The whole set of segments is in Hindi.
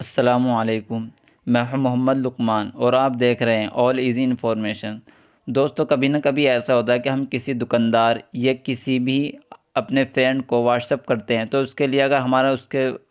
अस्सलामुअलैकुम। मैं हूं मोहम्मद लुकमान और आप देख रहे हैं ऑल इज़ी इन्फॉर्मेशन। दोस्तों, कभी ना कभी ऐसा होता है कि हम किसी दुकानदार या किसी भी अपने फ्रेंड को व्हाट्सअप करते हैं, तो उसके लिए अगर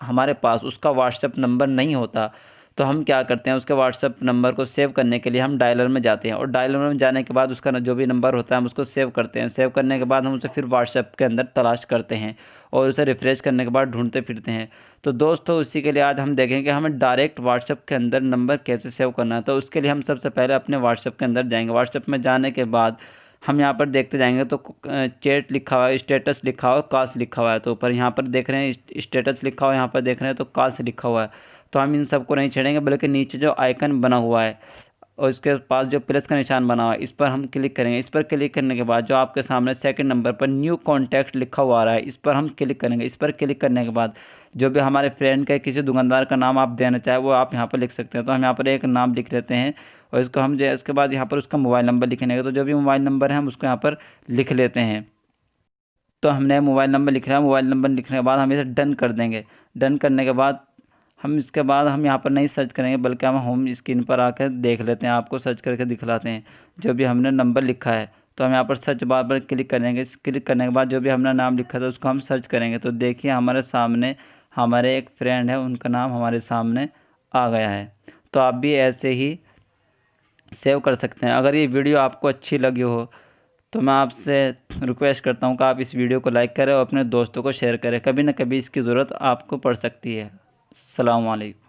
हमारे पास उसका व्हाट्सअप नंबर नहीं होता तो हम क्या करते हैं, उसके व्हाट्सअप नंबर को सेव करने के लिए हम डायलर में जाते हैं और डायलर में जाने के बाद उसका जो भी नंबर होता है हम उसको सेव करते हैं। सेव करने के बाद हम उसे फिर व्हाट्सएप के अंदर तलाश करते हैं और उसे रिफ़्रेश करने के बाद ढूंढते फिरते हैं। तो दोस्तों, उसी के लिए आज हम देखेंगे कि हमें डायरेक्ट व्हाट्सएप के अंदर नंबर कैसे सेव करना है। तो उसके लिए हम सबसे पहले अपने व्हाट्सएप के अंदर जाएंगे। व्हाट्सएप में जाने के बाद हम यहाँ पर देखते जाएंगे तो चैट लिखा हुआ है, स्टेटस लिखा हुआ है, कॉल्स लिखा हुआ है। तो ऊपर यहाँ पर देख रहे हैं स्टेटस लिखा हुआ है, यहाँ पर देख रहे हैं तो कॉल्स लिखा हुआ है। तो हम इन सबको नहीं छेड़ेंगे, बल्कि नीचे जो आइकन बना हुआ है और इसके पास जो प्लस का निशान बना हुआ है इस पर हम क्लिक करेंगे। इस पर क्लिक करने के बाद जो आपके सामने सेकंड नंबर पर न्यू कॉन्टैक्ट लिखा हुआ आ रहा है इस पर हम क्लिक करेंगे। इस पर क्लिक करने के बाद जो भी हमारे फ्रेंड का किसी दुकानदार का नाम आप देना चाहे वो आप यहाँ पर लिख सकते हैं। तो हम यहाँ पर एक नाम लिख लेते हैं और इसको हम जो इसके बाद यहाँ पर उसका मोबाइल नंबर लिखने का, तो जो भी मोबाइल नंबर है हम उसको यहाँ पर लिख लेते हैं। तो हमने मोबाइल नंबर लिख रहा है। मोबाइल नंबर लिखने के बाद हम इसे डन कर देंगे। डन करने के बाद हम यहाँ पर नहीं सर्च करेंगे, बल्कि हम होम स्क्रीन पर आकर देख लेते हैं, आपको सर्च करके दिखलाते हैं जो भी हमने नंबर लिखा है। तो हम यहाँ पर सर्च बार पर क्लिक करेंगे। क्लिक करने के बाद जो भी हमने नाम लिखा था उसको हम सर्च करेंगे। तो देखिए हमारे सामने हमारे एक फ्रेंड है, उनका नाम हमारे सामने आ गया है। तो आप भी ऐसे ही सेव कर सकते हैं। अगर ये वीडियो आपको अच्छी लगी हो तो मैं आपसे रिक्वेस्ट करता हूँ कि आप इस वीडियो को लाइक करें और अपने दोस्तों को शेयर करें। कभी ना कभी इसकी ज़रूरत आपको पड़ सकती है। अस्सलाम वालेकुम।